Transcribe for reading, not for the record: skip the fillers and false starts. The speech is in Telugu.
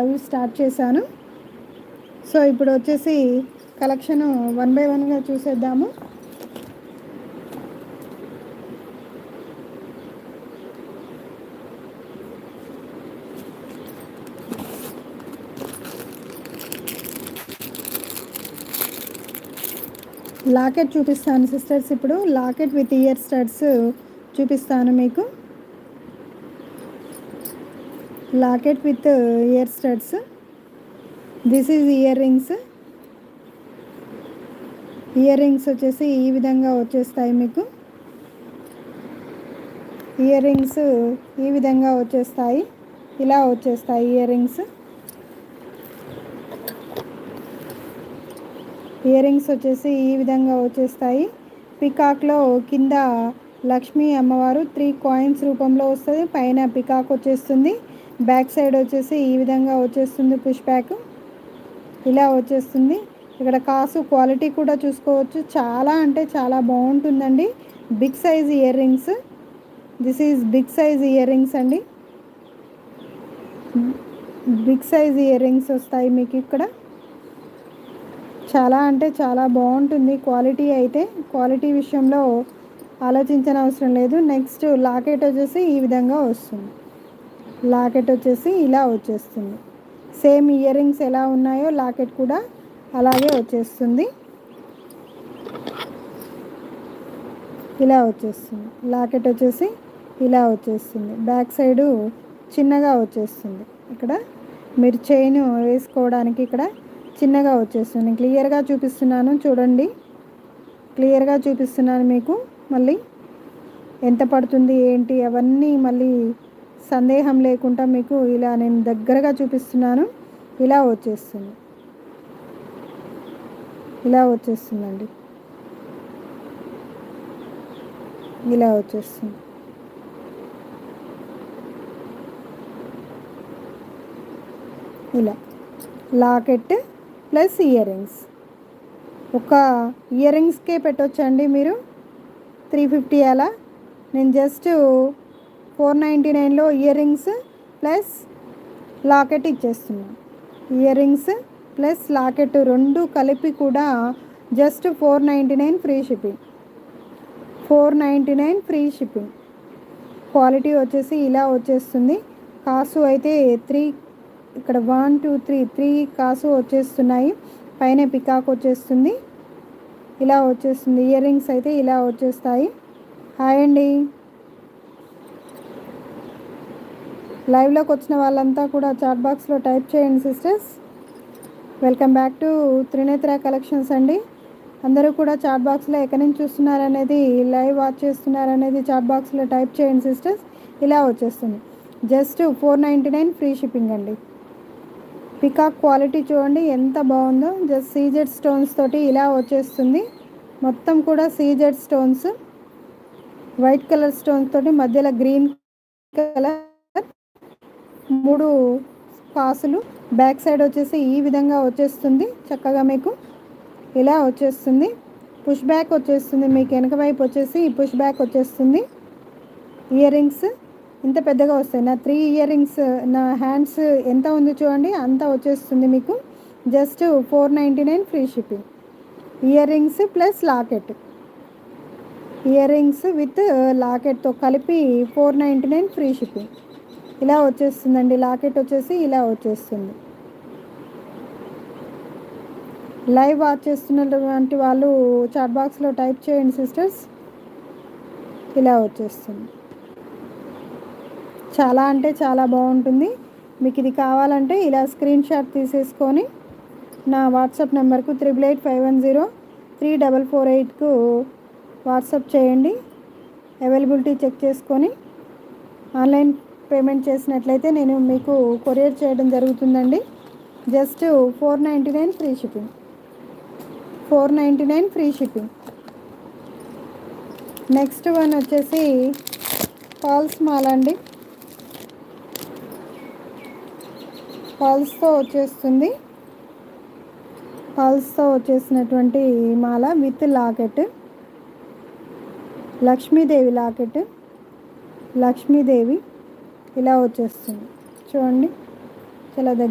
అవి స్టార్ట్ చేశాను. సో ఇప్పుడు వచ్చేసి కలెక్షన్ 1 బై 1గా చూసేద్దాము. లాకెట్ చూపిస్తాను సిస్టర్స్. ఇప్పుడు లాకెట్ విత్ ఇయర్ స్టడ్స్ చూపిస్తాను మీకు. Locket with ear studs. This is ear rings. Ear rings వచ్చేసి ఈ విధంగా వచ్చేస్తాయి మీకు. ఇయర్ రింగ్స్ ఈ విధంగా వచ్చేస్తాయి, ఇలా వచ్చేస్తాయి ఇయర్ రింగ్స్. ఇయర్ రింగ్స్ వచ్చేసి ఈ విధంగా వచ్చేస్తాయి. పికాక్లో కింద లక్ష్మీ అమ్మవారు 3 కాయిన్స్ రూపంలో వస్తుంది, పైన పికాక్ వచ్చేస్తుంది. బ్యాక్ సైడ్ వచ్చేసి ఈ విధంగా వచ్చేస్తుంది పుష్ బ్యాక్, ఇలా వచ్చేస్తుంది. ఇక్కడ కాసు క్వాలిటీ కూడా చూసుకోవచ్చు, చాలా అంటే చాలా బాగుంటుందండి. Big size earrings. This is big size earrings అండి. బిగ్ సైజ్ ఇయర్ రింగ్స్ వస్తాయి మీకు ఇక్కడ. చాలా అంటే చాలా బాగుంటుంది క్వాలిటీ అయితే. క్వాలిటీ విషయంలో ఆలోచించని అవసరం లేదు. నెక్స్ట్ లాకెట్ వచ్చేసి ఈ విధంగా వస్తుంది. లాకెట్ వచ్చేసి ఇలా వచ్చేస్తుంది. సేమ్ ఇయర్ రింగ్స్ ఎలా ఉన్నాయో లాకెట్ కూడా అలాగే వచ్చేస్తుంది, ఇలా వచ్చేస్తుంది. లాకెట్ వచ్చేసి ఇలా వచ్చేస్తుంది. బ్యాక్ సైడు చిన్నగా వచ్చేస్తుంది. ఇక్కడ మీరు చైన్ వేసుకోవడానికి ఇక్కడ చిన్నగా వచ్చేస్తుంది. క్లియర్గా చూపిస్తున్నాను చూడండి, క్లియర్గా చూపిస్తున్నాను మీకు. మళ్ళీ ఎంత పడుతుంది ఏంటి అవన్నీ మళ్ళీ సందేహం లేకుండా మీకు ఇలా నేను దగ్గరగా చూపిస్తున్నాను. ఇలా వచ్చేస్తుంది, ఇలా వచ్చేస్తుందండి, ఇలా వచ్చేస్తుంది. ఇలా లాకెట్ ప్లస్ ఇయర్ రింగ్స్. ఒక ఇయర్ రింగ్స్కే పెట్టొచ్చండి మీరు 350 అలా. నేను జస్ట్ 499లో ఇయర్ రింగ్స్ ప్లస్ లాకెట్ ఇచ్చేస్తున్నాను. ఇయర్ రింగ్స్ ప్లస్ లాకెట్ రెండు కలిపి కూడా just 499 free shipping. 499 free shipping. Quality వచ్చేసి ఇలా వచ్చేస్తుంది. కాసు అయితే 3, ఇక్కడ 1 2 3 కాసు వచ్చేస్తున్నాయి. పైన పికాక్ వచ్చేస్తుంది, ఇలా వచ్చేస్తుంది. ఇయర్ రింగ్స్ అయితే ఇలా వచ్చేస్తాయి. హాయ్ అండి, లైవ్లోకి వచ్చిన వాళ్ళంతా కూడా చాట్ బాక్స్లో టైప్ చేయండి sisters. Welcome back to Trinetra collections అండి. అందరూ కూడా చాట్ బాక్స్లో ఎక్కడి నుంచి చూస్తున్నారనేది, లైవ్ వాచ్ చేస్తున్నారనేది చాట్ బాక్స్లో టైప్ చేయండి సిస్టర్స్. ఇలా వచ్చేస్తుంది. జస్ట్ 499 ఫ్రీ షిప్పింగ్ అండి. పికాక్ క్వాలిటీ చూడండి ఎంత బాగుందో. జస్ట్ సీజెడ్ స్టోన్స్ తోటి ఇలా వచ్చేస్తుంది. మొత్తం కూడా CZ stones, white colour stones తోటి మధ్యలో గ్రీన్ కలర్ 3 కాసులు. బ్యాక్ సైడ్ వచ్చేసి ఈ విధంగా వచ్చేస్తుంది చక్కగా మీకు, ఇలా వచ్చేస్తుంది. పుష్ బ్యాక్ వచ్చేస్తుంది మీకు. వెనక వైపు వచ్చేసి పుష్ బ్యాక్ వచ్చేస్తుంది. ఇయర్ రింగ్స్ ఇంత పెద్దగా వస్తాయి. నా 3 ఇయర్ రింగ్స్, నా హ్యాండ్స్ ఎంత ఉంది చూడండి అంత వచ్చేస్తుంది మీకు. Just 499 free shipping. Earrings plus locket, earrings with లాకెట్తో కలిపి 499 ఫ్రీ షిప్పింగ్. ఇలా వచ్చేస్తుందండి. లాకెట్ వచ్చేసి ఇలా వచ్చేస్తుంది. లైవ్ వాచ్ చేస్తున్నటువంటి వాళ్ళు చాట్ బాక్స్లో టైప్ చేయండి సిస్టర్స్. ఇలా వచ్చేస్తుంది. చాలా అంటే చాలా బాగుంటుంది. మీకు ఇది కావాలంటే ఇలా స్క్రీన్ షాట్ తీసేసుకొని నా వాట్సాప్ నెంబర్కు 8851034448కు వాట్సాప్ చేయండి. అవైలబిలిటీ చెక్ చేసుకొని ఆన్లైన్ పేమెంట్ చేసినట్లయితే నేను మీకు కొరియర్ చేయడం జరుగుతుందండి. Just 499 free shipping. 499 free shipping. Next one వచ్చేసి ఫాల్స్ మాల అండి. ఫాల్స్తో వచ్చేస్తుంది. ఫాల్స్తో వచ్చేసినటువంటి మాల with locket. Lakshmidevi locket, Lakshmidevi ఇలా వచ్చేస్తుంది చూడండి. చాలా దగ్గర